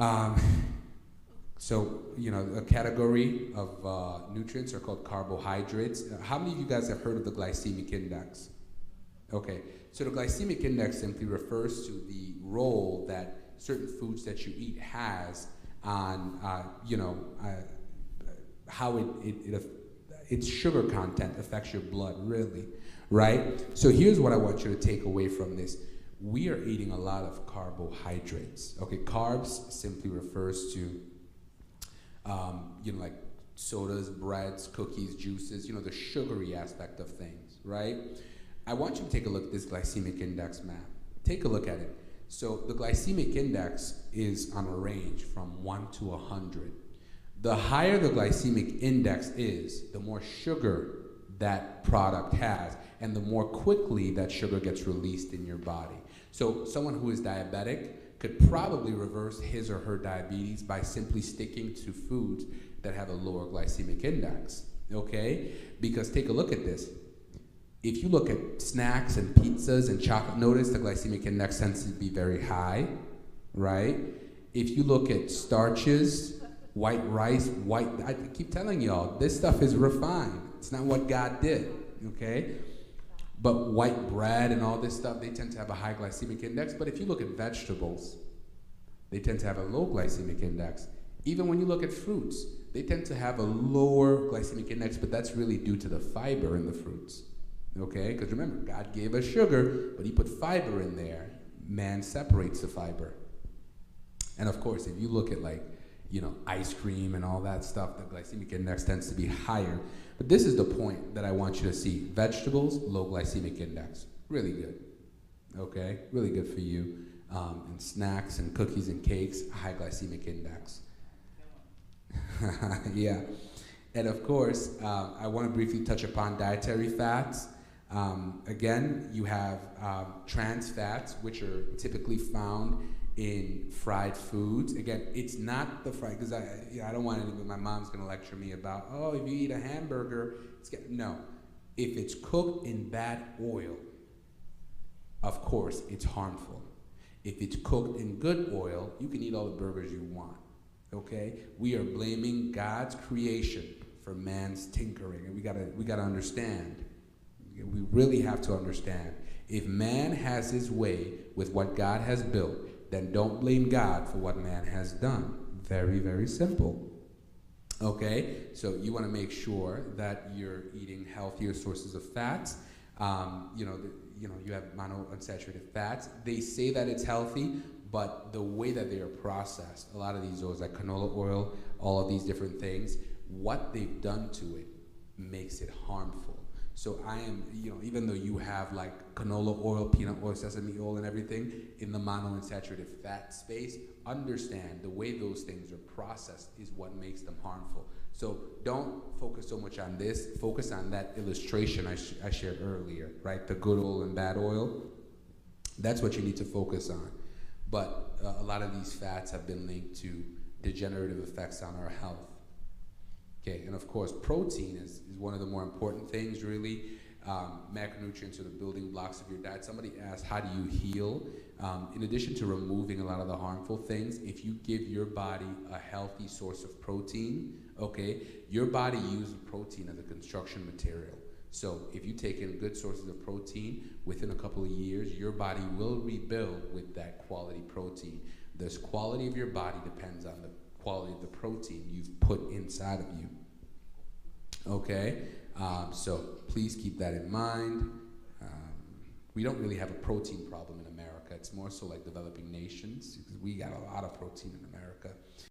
Um, so, a category of nutrients are called carbohydrates. How many of you guys have heard of the glycemic index? Okay, so the glycemic index simply refers to the role that certain foods that you eat has on, how its sugar content affects your blood, really, right? So here's what I want you to take away from this. We are eating a lot of carbohydrates. Okay, carbs simply refers to, like sodas, breads, cookies, juices, the sugary aspect of things, right? I want you to take a look at this glycemic index map. Take a look at it. So the glycemic index is on a range from 1 to 100. The higher the glycemic index is, the more sugar that product has, and the more quickly that sugar gets released in your body. So someone who is diabetic could probably reverse his or her diabetes by simply sticking to foods that have a lower glycemic index, okay? Because take a look at this. If you look at snacks and pizzas and chocolate, notice the glycemic index tends to be very high, right? If you look at starches, white rice, I keep telling y'all, this stuff is refined. It's not what God did, okay? But white bread and all this stuff, they tend to have a high glycemic index. But if you look at vegetables, they tend to have a low glycemic index. Even when you look at fruits, they tend to have a lower glycemic index, but that's really due to the fiber in the fruits. Okay, because remember, God gave us sugar, but he put fiber in there. Man separates the fiber. And of course, if you look at ice cream and all that stuff, the glycemic index tends to be higher. But this is the point that I want you to see. Vegetables, low glycemic index. Really good. Okay, really good for you. And snacks and cookies and cakes, high glycemic index. Yeah. And of course, I want to briefly touch upon dietary fats. Again, you have trans fats, which are typically found in fried foods. Again, it's not the fried, because I don't want anybody, my mom's going to lecture me about, oh, if you eat a hamburger, no. If it's cooked in bad oil, of course, it's harmful. If it's cooked in good oil, you can eat all the burgers you want, okay? We are blaming God's creation for man's tinkering, and we gotta understand. We really have to understand. If man has his way with what God has built, then don't blame God for what man has done. Very, very simple. Okay, so you want to make sure that you're eating healthier sources of fats. You have monounsaturated fats. They say that it's healthy, but the way that they are processed, a lot of these oils, like canola oil, all of these different things, what they've done to it makes it harmful. So I am, even though you have like canola oil, peanut oil, sesame oil, and everything in the monounsaturated fat space, understand the way those things are processed is what makes them harmful. So don't focus so much on this. Focus on that illustration I shared earlier, right? The good oil and bad oil. That's what you need to focus on. But a lot of these fats have been linked to degenerative effects on our health. Okay, and of course, protein is one of the more important things, really. Macronutrients are the building blocks of your diet. Somebody asked, how do you heal? In addition to removing a lot of the harmful things, if you give your body a healthy source of protein, okay, your body uses protein as a construction material. So if you take in good sources of protein, within a couple of years, your body will rebuild with that quality protein. The quality of your body depends on the quality of the protein you've put inside of you. Okay, so please keep that in mind. We don't really have a protein problem in America. It's more so like developing nations, because we got a lot of protein in America.